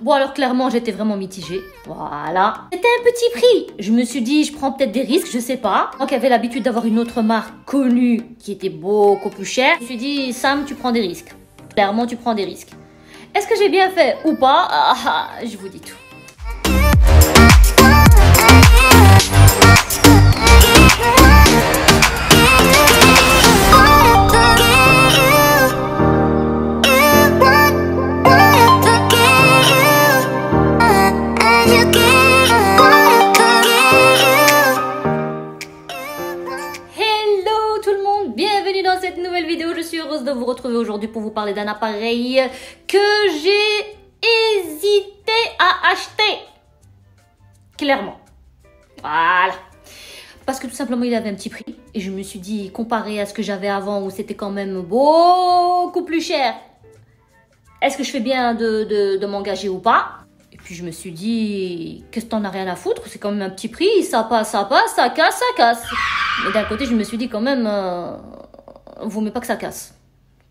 Bon, alors clairement, j'étais vraiment mitigée. Voilà. C'était un petit prix. Je me suis dit, je prends peut-être des risques, je sais pas. Moi qui avais l'habitude d'avoir une autre marque connue qui était beaucoup plus chère, je me suis dit, Sam, tu prends des risques. Clairement, tu prends des risques. Est-ce que j'ai bien fait ou pas? Je vous dis tout. Je suis heureuse de vous retrouver aujourd'hui pour vous parler d'un appareil que j'ai hésité à acheter. Clairement. Voilà. Parce que tout simplement, il avait un petit prix. Et je me suis dit, comparé à ce que j'avais avant, où c'était quand même beaucoup plus cher, est-ce que je fais bien de m'engager ou pas? Et puis je me suis dit, qu'est-ce que t'en as rien à foutre? C'est quand même un petit prix, ça passe, ça casse, ça casse. Mais d'un côté, je me suis dit quand même... vaut mieux pas que ça casse.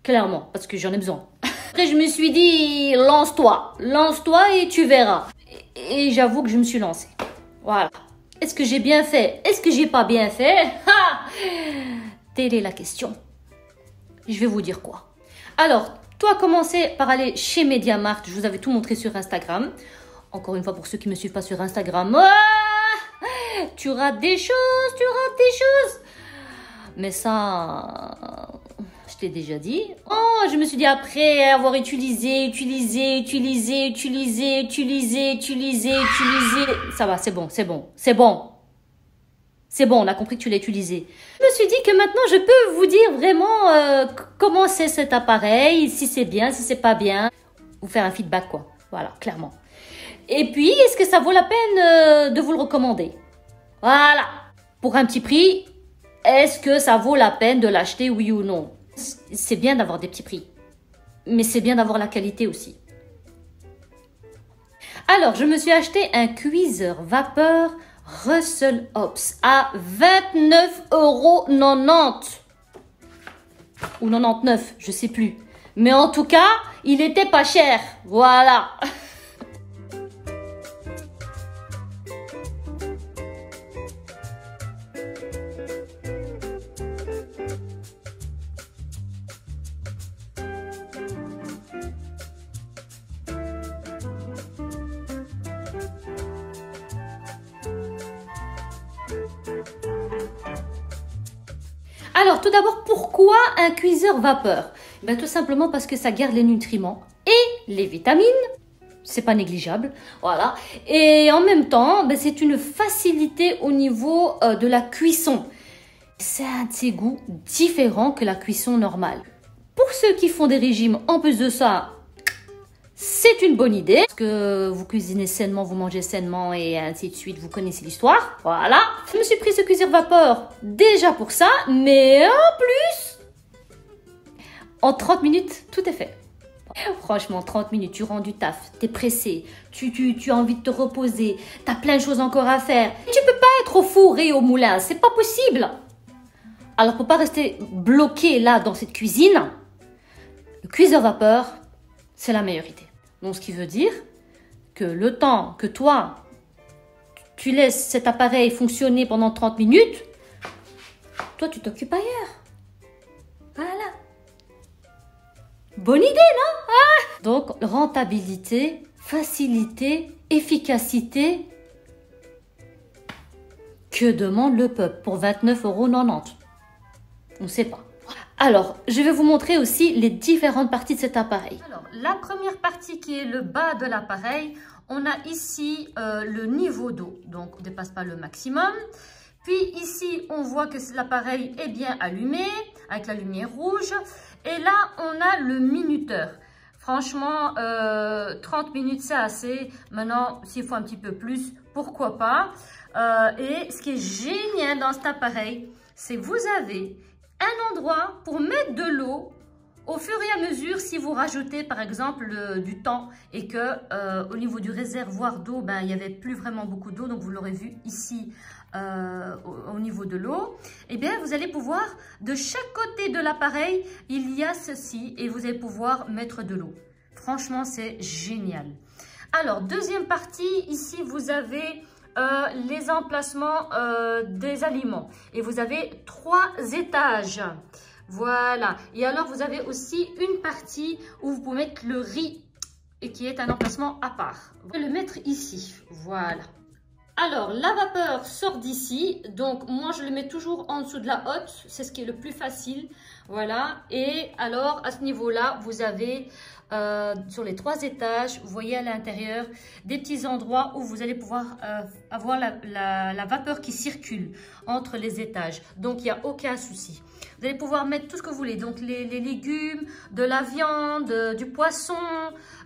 Clairement, parce que j'en ai besoin. Après, je me suis dit, lance-toi et tu verras. Et j'avoue que je me suis lancée. Voilà. Est-ce que j'ai bien fait? Est-ce que j'ai pas bien fait? Telle est la question. Je vais vous dire quoi. Alors, toi, commencez par aller chez MediaMarkt. Je vous avais tout montré sur Instagram. Encore une fois, pour ceux qui ne me suivent pas sur Instagram, tu rates des choses. Mais ça, je t'ai déjà dit. Oh, je me suis dit après avoir utilisé. Ça va, c'est bon. C'est bon, on a compris que tu l'as utilisé. Je me suis dit que maintenant, je peux vous dire vraiment comment c'est cet appareil, si c'est bien, si c'est pas bien. Vous faire un feedback, quoi. Voilà, clairement. Et puis, est-ce que ça vaut la peine de vous le recommander? Voilà. Pour un petit prix... Est-ce que ça vaut la peine de l'acheter, oui ou non? C'est bien d'avoir des petits prix, mais c'est bien d'avoir la qualité aussi. Alors, je me suis acheté un cuiseur vapeur Russell Hobbs à 29,90 € ou 99, je sais plus. Mais en tout cas, il était pas cher. Voilà. Alors, tout d'abord, pourquoi un cuiseur vapeur? Ben, tout simplement parce que ça garde les nutriments et les vitamines. C'est pas négligeable, voilà. Et en même temps, ben, c'est une facilité au niveau de la cuisson. C'est un de ses goûts différent que la cuisson normale. Pour ceux qui font des régimes, en plus de ça, c'est une bonne idée. Parce que vous cuisinez sainement, vous mangez sainement et ainsi de suite, vous connaissez l'histoire. Voilà. Je me suis pris ce cuiseur vapeur déjà pour ça, mais en plus, en 30 minutes, tout est fait. Franchement, 30 minutes, tu rends du taf, t'es pressé, tu as envie de te reposer, t'as plein de choses encore à faire. Et tu peux pas être au four et au moulin, c'est pas possible. Alors, pour pas rester bloqué là dans cette cuisine, le cuiseur vapeur, c'est la meilleure idée. Donc, ce qui veut dire que le temps que toi, tu laisses cet appareil fonctionner pendant 30 minutes, toi, tu t'occupes ailleurs. Voilà. Bonne idée, non? Donc, rentabilité, facilité, efficacité. Que demande le peuple pour 29,90 €? On ne sait pas. Alors, je vais vous montrer aussi les différentes parties de cet appareil. Alors, la première partie qui est le bas de l'appareil, on a ici le niveau d'eau. Donc, on ne dépasse pas le maximum. Puis ici, on voit que l'appareil est bien allumé avec la lumière rouge. Et là, on a le minuteur. Franchement, 30 minutes, c'est assez. Maintenant, s'il faut un petit peu plus, pourquoi pas. Et ce qui est génial dans cet appareil, c'est que vous avez un endroit pour mettre de l'eau au fur et à mesure si vous rajoutez par exemple du temps et que au niveau du réservoir d'eau, ben, il n'y avait plus vraiment beaucoup d'eau, donc vous l'aurez vu ici au niveau de l'eau, et bien vous allez pouvoir, de chaque côté de l'appareil, il y a ceci et vous allez pouvoir mettre de l'eau. Franchement, c'est génial. Alors, deuxième partie, ici vous avez les emplacements des aliments. Et vous avez 3 étages. Voilà. Et alors, vous avez aussi une partie où vous pouvez mettre le riz et qui est un emplacement à part. Vous pouvez le mettre ici. Voilà. Alors, la vapeur sort d'ici. Donc, moi, je le mets toujours en dessous de la hotte. C'est ce qui est le plus facile. Voilà. Et alors, à ce niveau-là, vous avez sur les 3 étages, vous voyez à l'intérieur des petits endroits où vous allez pouvoir avoir la vapeur qui circule entre les étages. Donc, il n'y a aucun souci. Vous allez pouvoir mettre tout ce que vous voulez. Donc, les légumes, de la viande, du poisson.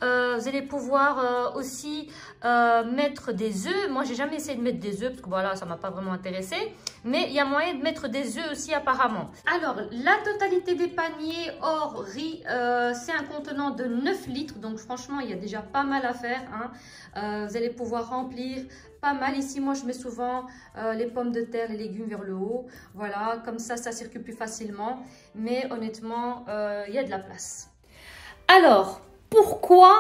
Vous allez pouvoir aussi mettre des œufs. Moi, j'ai jamais essayé de mettre des œufs parce que voilà, ça m'a pas vraiment intéressé. Mais il y a moyen de mettre des œufs aussi apparemment. Alors, la totalité des paniers hors riz, c'est un contenant de 9 litres. Donc, franchement, il y a déjà pas mal à faire. Hein. Vous allez pouvoir remplir pas mal. Ici, moi, je mets souvent les pommes de terre, les légumes vers le haut. Voilà, comme ça circule plus facilement. Mais honnêtement, il y a de la place. Alors, pourquoi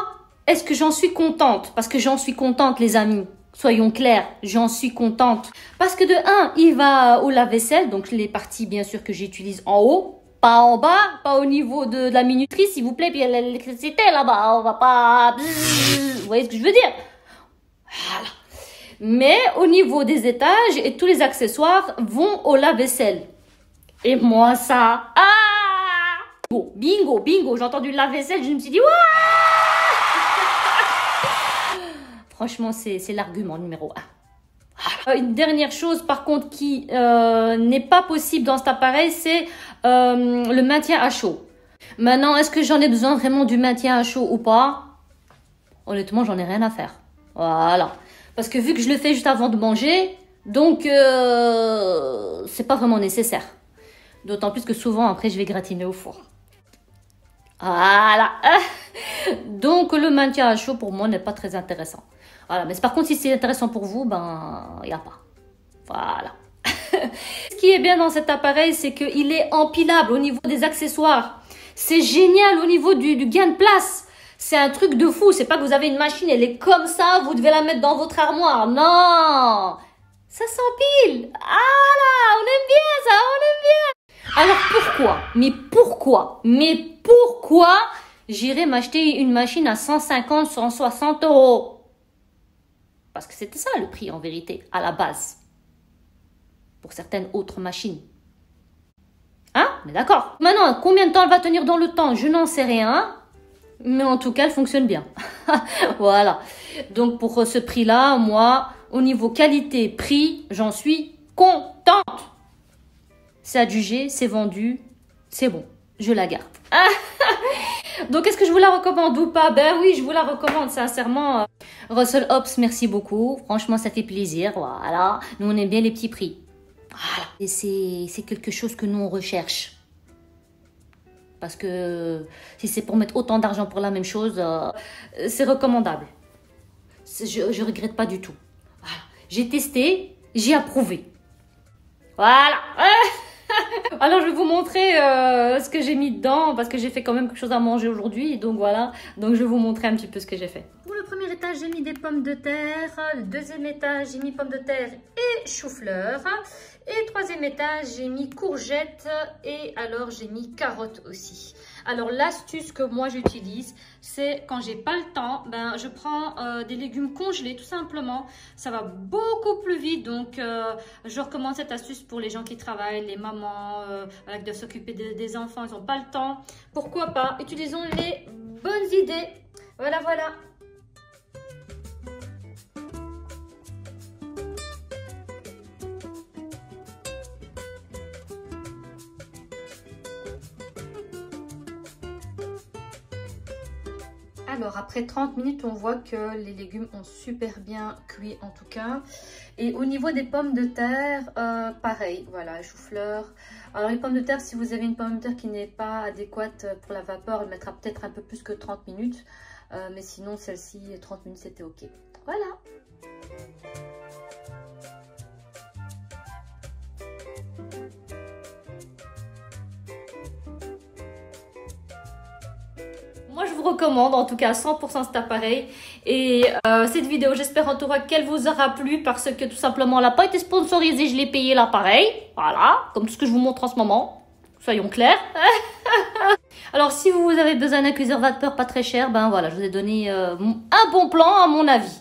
est-ce que j'en suis contente? Parce que j'en suis contente, les amis. Soyons clairs, j'en suis contente. Parce que de 1, il va au lave-vaisselle. Donc, les parties, bien sûr, que j'utilise en haut. Pas en bas, pas au niveau de la minuterie, s'il vous plaît. Puis il y a l'électricité là-bas. On va pas... Vous voyez ce que je veux dire? Voilà. Mais au niveau des étages et tous les accessoires vont au lave-vaisselle. Et moi, ça... Bingo, bingo, bingo. J'ai entendu le lave-vaisselle, je me suis dit... Franchement, c'est l'argument numéro 1. Une dernière chose, par contre, qui n'est pas possible dans cet appareil, c'est le maintien à chaud. Maintenant, est-ce que j'en ai besoin vraiment du maintien à chaud ou pas? Honnêtement, j'en ai rien à faire. Voilà. Parce que vu que je le fais juste avant de manger, donc c'est pas vraiment nécessaire. D'autant plus que souvent, après, je vais gratiner au four. Voilà. Donc, le maintien à chaud, pour moi, n'est pas très intéressant. Voilà. Mais par contre, si c'est intéressant pour vous, ben, il n'y a pas. Voilà. Ce qui est bien dans cet appareil, c'est qu'il est empilable au niveau des accessoires. C'est génial au niveau du gain de place. C'est un truc de fou. C'est pas que vous avez une machine, elle est comme ça, vous devez la mettre dans votre armoire. Non. Ça s'empile. Ah là, on aime bien ça, on aime bien. Alors pourquoi? Mais pourquoi j'irais m'acheter une machine à 150, 160 €? Parce que c'était ça le prix en vérité, à la base. Pour certaines autres machines. Hein? On est d'accord. Maintenant, combien de temps elle va tenir dans le temps? Je n'en sais rien. Mais en tout cas, elle fonctionne bien. Voilà. Donc, pour ce prix-là, moi, au niveau qualité-prix, j'en suis contente. C'est adjugé, c'est vendu, c'est bon. Je la garde. Donc, est-ce que je vous la recommande ou pas? Ben oui, je vous la recommande, sincèrement. Russell Hobbs, merci beaucoup. Franchement, ça fait plaisir. Voilà. Nous, on aime bien les petits prix. Voilà. Et c'est quelque chose que nous, on recherche. Parce que si c'est pour mettre autant d'argent pour la même chose, c'est recommandable. Je regrette pas du tout. Voilà. J'ai testé, j'ai approuvé. Voilà. Alors, je vais vous montrer ce que j'ai mis dedans, parce que j'ai fait quand même quelque chose à manger aujourd'hui. Donc, voilà. Donc, je vais vous montrer un petit peu ce que j'ai fait. Pour le premier étage, j'ai mis des pommes de terre. Le deuxième étage, j'ai mis pommes de terre et chou-fleur. Et troisième étage, j'ai mis courgettes et alors j'ai mis carottes aussi. Alors l'astuce que moi j'utilise, c'est quand j'ai pas le temps, ben je prends des légumes congelés tout simplement. Ça va beaucoup plus vite, donc je recommande cette astuce pour les gens qui travaillent, les mamans, qui doivent s'occuper des enfants, ils n'ont pas le temps. Pourquoi pas? Utilisons les bonnes idées. Voilà, voilà. Alors après 30 minutes, on voit que les légumes ont super bien cuit en tout cas. Et au niveau des pommes de terre, pareil, voilà, chou-fleur. Alors les pommes de terre, si vous avez une pomme de terre qui n'est pas adéquate pour la vapeur, elle mettra peut-être un peu plus que 30 minutes. Mais sinon, celle-ci, 30 minutes, c'était ok. Voilà. recommande en tout cas 100% cet appareil. Et cette vidéo, j'espère en tout cas qu'elle vous aura plu parce que tout simplement, elle n'a pas été sponsorisée, je l'ai payé l'appareil. Voilà, comme tout ce que je vous montre en ce moment. Soyons clairs. Alors, si vous avez besoin d'un cuiseur vapeur pas très cher, ben voilà, je vous ai donné un bon plan à mon avis.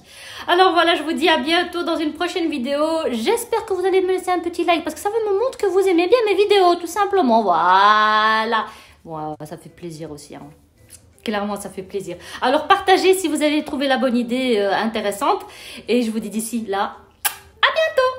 Alors voilà, je vous dis à bientôt dans une prochaine vidéo. J'espère que vous allez me laisser un petit like parce que ça me montre que vous aimez bien mes vidéos, tout simplement. Voilà. Bon, ça fait plaisir aussi, hein. Clairement, ça fait plaisir. Alors, partagez si vous avez trouvé la bonne idée intéressante. Et je vous dis d'ici là, à bientôt.